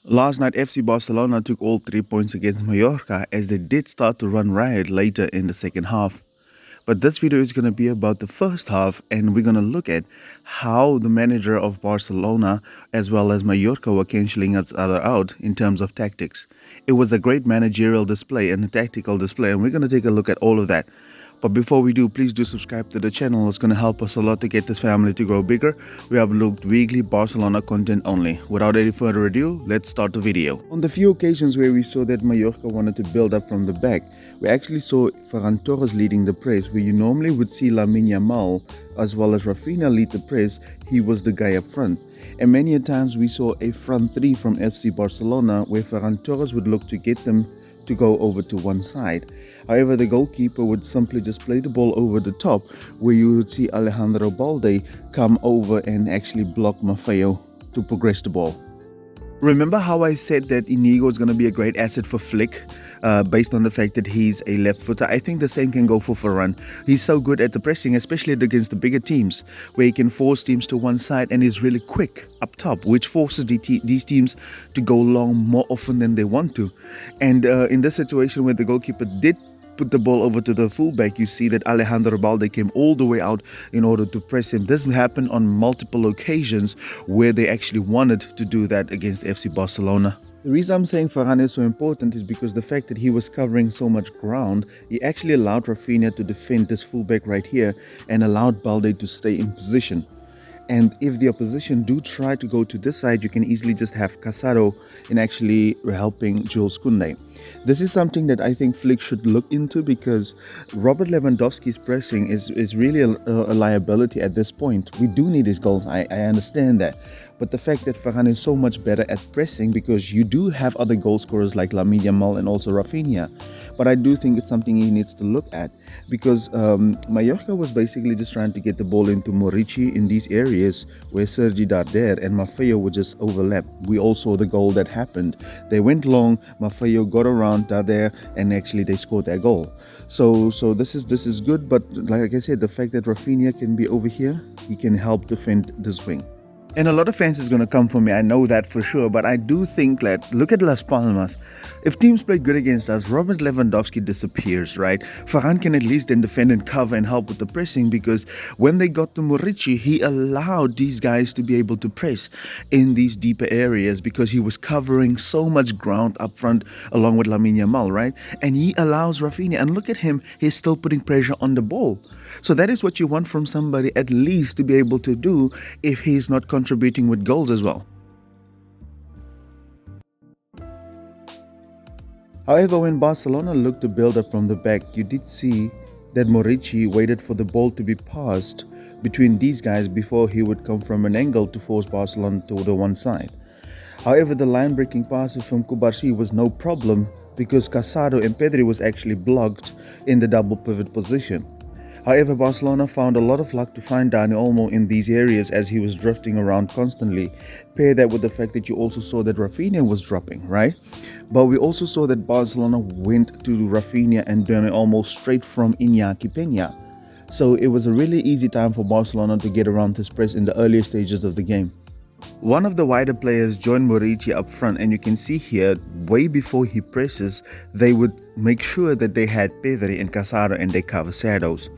Last night, FC Barcelona took all 3 points against Mallorca as they did start to run riot later in the second half. But this video is going to be about the first half, and we're going to look at how the manager of Barcelona as well as Mallorca were cancelling each other out in terms of tactics. It was a great managerial display and a tactical display, and we're going to take a look at all of that. But before we do, please do subscribe to the channel. It's going to help us a lot to get this family to grow bigger. We have looked weekly Barcelona content only. Without any further ado, let's start the video. On the few occasions where we saw that Mallorca wanted to build up from the back, we actually saw Ferran leading the press, where you normally would see Lamine Yamal as well as Rafinha lead the press. He was the guy up front. And many a times we saw a front three from FC Barcelona where Ferran Torres would look to get them to go over to one side. However, the goalkeeper would simply just play the ball over the top, where you would see Alejandro Balde come over and actually block Maffeo to progress the ball. Remember how I said that Inigo is going to be a great asset for Flick, based on the fact that he's a left footer? I think the same can go for Ferran. He's so good at the pressing, especially against the bigger teams, where he can force teams to one side and is really quick up top, which forces these teams to go long more often than they want to. And in this situation where the goalkeeper did put the ball over to the fullback, you see that Alejandro Balde came all the way out in order to press him. This happened on multiple occasions where they actually wanted to do that against FC Barcelona. The reason I'm saying Ferran is so important is because the fact that he was covering so much ground, he actually allowed Rafinha to defend this fullback right here and allowed Balde to stay in position. And if the opposition do try to go to this side, you can easily just have Casado in actually helping Jules Koundé. This is something that I think Flick should look into, because Robert Lewandowski's pressing is really a liability at this point. We do need his goals, I understand that. But the fact that Ferran is so much better at pressing, because you do have other goal scorers like Lamine Yamal and also Rafinha. But I do think it's something he needs to look at, because Mallorca was basically just trying to get the ball into Morici in these areas where Sergi Darder and Maffeo would just overlap. We all saw the goal that happened. They went long, Maffeo got around Darder, and actually they scored their goal. So this is good, but like I said, the fact that Rafinha can be over here, he can help defend this wing. And a lot of fans is going to come for me, I know that for sure, but I do think that, look at Las Palmas. If teams play good against us, Robert Lewandowski disappears, right? Ferran can at least then defend and cover and help with the pressing, because when they got to Morici, he allowed these guys to be able to press in these deeper areas because he was covering so much ground up front along with Lamine Yamal, right? And he allows Rafinha, and look at him, he's still putting pressure on the ball. So that is what you want from somebody, at least to be able to do if he's not contributing with goals as well. However, when Barcelona looked to build up from the back, you did see that Morici waited for the ball to be passed between these guys before he would come from an angle to force Barcelona to the one side. However, the line-breaking passes from Cubarsí was no problem, because Casado and Pedri was actually blocked in the double pivot position. However, Barcelona found a lot of luck to find Dani Olmo in these areas as he was drifting around constantly. Pair that with the fact that you also saw that Rafinha was dropping, right? But we also saw that Barcelona went to Rafinha and Dani Olmo straight from Iñaki Peña. So it was a really easy time for Barcelona to get around this press in the earlier stages of the game. One of the wider players joined Morici up front, and you can see here, way before he presses, they would make sure that they had Pedri and Casado and they cover shadows.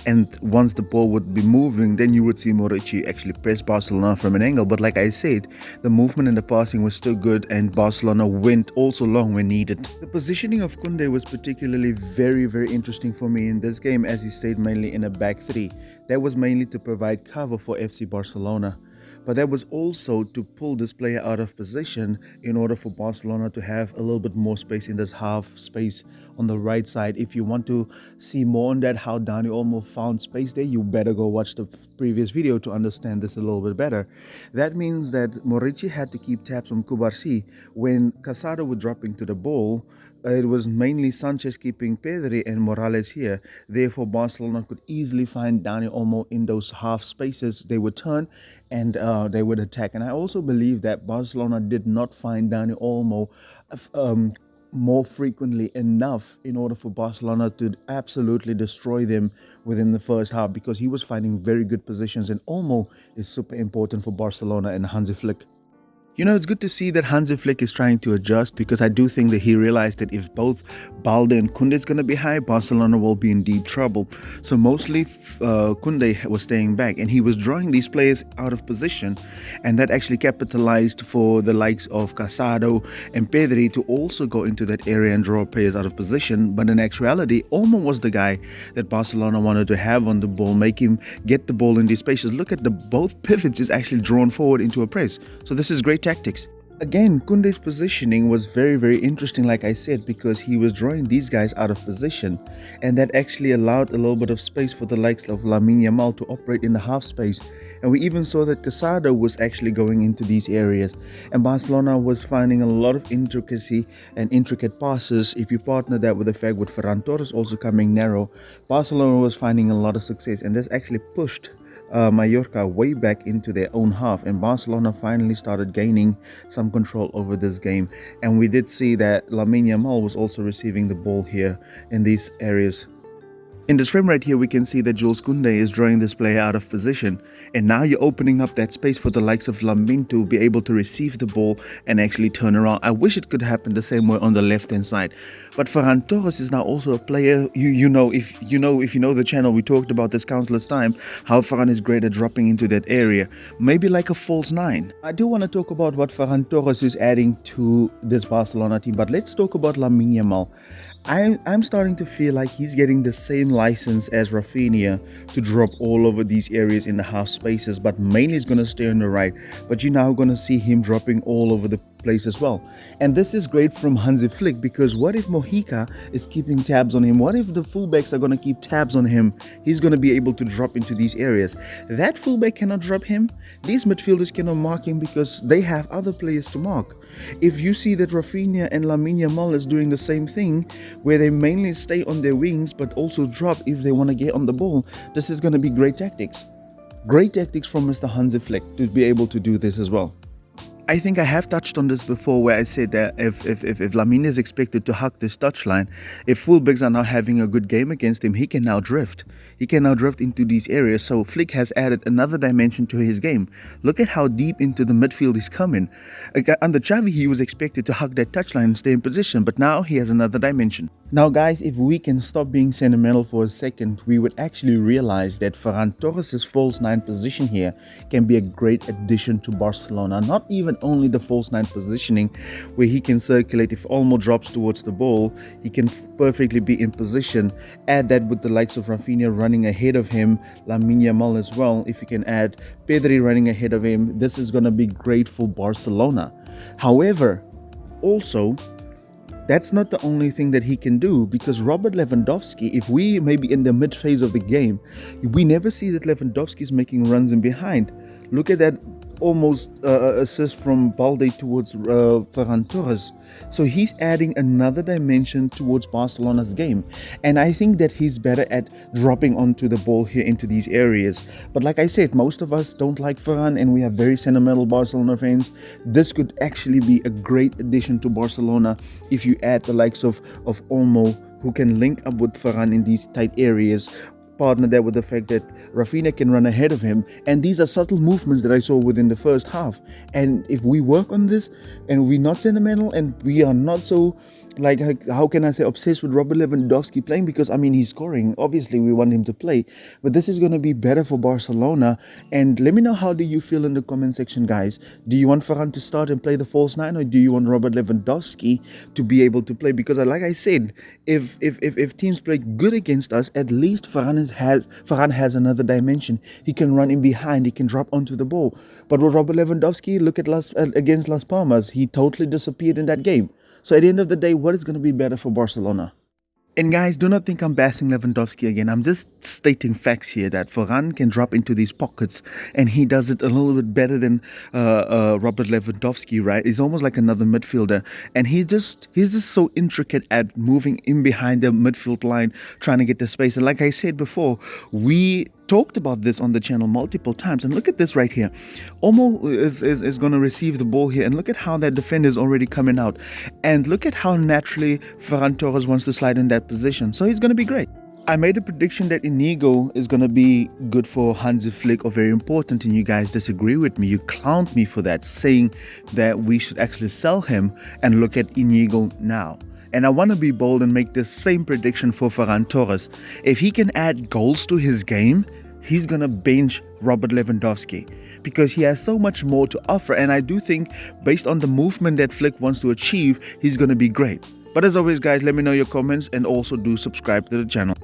And once the ball would be moving, then you would see Morici actually press Barcelona from an angle. But like I said, the movement and the passing was still good, and Barcelona went also long when needed. The positioning of Koundé was particularly very interesting for me in this game, as he stayed mainly in a back three. That was mainly to provide cover for FC Barcelona. But that was also to pull this player out of position in order for Barcelona to have a little bit more space in this half space on the right side. If you want to see more on that, how Dani Olmo found space there, you better go watch the previous video to understand this a little bit better. That means that Morici had to keep tabs on Cubarsí. When Casado would drop into the ball, it was mainly Sanchez keeping Pedri and Morales here. Therefore, Barcelona could easily find Dani Olmo in those half spaces. They would turn and they would attack. And I also believe that Barcelona did not find Dani Olmo more frequently enough in order for Barcelona to absolutely destroy them within the first half, because he was finding very good positions, and Olmo is super important for Barcelona and Hansi Flick. It's good to see that Hansi Flick is trying to adjust, because I do think that he realized that if both Balde and Kunde is going to be high, Barcelona will be in deep trouble. So mostly Kunde was staying back, and he was drawing these players out of position, and that actually capitalized for the likes of Casado and Pedri to also go into that area and draw players out of position. But in actuality, Olmo was the guy that Barcelona wanted to have on the ball, make him get the ball in these spaces. Look at both pivots is actually drawn forward into a press. So this is great tactics. Again, Kunde's positioning was very, very interesting, like I said, because he was drawing these guys out of position, and that actually allowed a little bit of space for the likes of Lamine Yamal to operate in the half space. And we even saw that Casado was actually going into these areas, and Barcelona was finding a lot of intricacy and intricate passes. If you partner that with the fact with Ferran Torres also coming narrow, Barcelona was finding a lot of success, and this actually pushed Mallorca way back into their own half, and Barcelona finally started gaining some control over this game. And we did see that Lamine Yamal was also receiving the ball here in these areas. In this frame right here, we can see that Jules Koundé is drawing this player out of position, and now you're opening up that space for the likes of Lamine to be able to receive the ball and actually turn around. I wish it could happen the same way on the left hand side. But Ferran Torres is now also a player. If you know the channel, we talked about this countless times, how Ferran is great at dropping into that area, maybe like a false nine. I do want to talk about what Ferran Torres is adding to this Barcelona team, but let's talk about Lamine Yamal. I'm starting to feel like he's getting the same license as Rafinha to drop all over these areas in the half spaces, but mainly he's going to stay on the right. But you're now going to see him dropping all over the place as well. And this is great from Hansi Flick, because what if Mojica is keeping tabs on him? What if the fullbacks are going to keep tabs on him? He's going to be able to drop into these areas. That fullback cannot drop him. These midfielders cannot mark him because they have other players to mark. If you see that Rafinha and Lamine Yamal is doing the same thing, where they mainly stay on their wings but also drop if they want to get on the ball, this is going to be great tactics. Great tactics from Mr. Hansi Flick to be able to do this as well. I think I have touched on this before, where I said that if Lamine is expected to hug this touchline, if fullbacks are now having a good game against him, he can now drift. He can now drift into these areas. So Flick has added another dimension to his game. Look at how deep into the midfield he's coming. Under Xavi, he was expected to hug that touchline and stay in position, but now he has another dimension. Now guys, if we can stop being sentimental for a second, we would actually realize that Ferran Torres' false nine position here can be a great addition to Barcelona. Not even only the false nine positioning, where he can circulate. If Olmo drops towards the ball, he can perfectly be in position. Add that with the likes of Rafinha running ahead of him, Lamine Yamal as well. If you can add Pedri running ahead of him, this is going to be great for Barcelona. However, also, that's not the only thing that he can do, because Robert Lewandowski, if we maybe in the mid phase of the game, we never see that Lewandowski is making runs in behind. Look at that almost assist from Balde towards Ferran Torres. So he's adding another dimension towards Barcelona's game. And I think that he's better at dropping onto the ball here into these areas. But like I said, most of us don't like Ferran, and we are very sentimental Barcelona fans. This could actually be a great addition to Barcelona if you add the likes of Olmo, who can link up with Ferran in these tight areas. Partner that with the fact that Rafinha can run ahead of him, and these are subtle movements that I saw within the first half. And if we work on this, and we're not sentimental, and we are not so, like, how can I say, obsessed with Robert Lewandowski playing, because I mean he's scoring, obviously we want him to play, but this is going to be better for Barcelona. And let me know, how do you feel in the comment section, guys? Do you want Ferran to start and play the false nine, or do you want Robert Lewandowski to be able to play? Because like I said, if teams play good against us, at least Ferran has another dimension. He can run in behind, he can drop onto the ball. But with Robert Lewandowski, look at against Las Palmas, he totally disappeared in that game. So at the end of the day, what is going to be better for Barcelona? And guys, do not think I'm bashing Lewandowski again. I'm just stating facts here that Ferran can drop into these pockets, and he does it a little bit better than Robert Lewandowski, right? He's almost like another midfielder, and he's just so intricate at moving in behind the midfield line, trying to get the space. And like I said before, we talked about this on the channel multiple times, and look at this right here. Olmo is going to receive the ball here, and look at how that defender is already coming out, and look at how naturally Ferran Torres wants to slide in that position. So he's going to be great. I made a prediction that Inigo is going to be good for Hansi Flick or very important, and you guys disagree with me. You clowned me for that, saying that we should actually sell him and look at Inigo now. And I want to be bold and make the same prediction for Ferran Torres. If he can add goals to his game, he's going to bench Robert Lewandowski because he has so much more to offer. And I do think, based on the movement that Flick wants to achieve, he's going to be great. But as always, guys, let me know your comments and also do subscribe to the channel.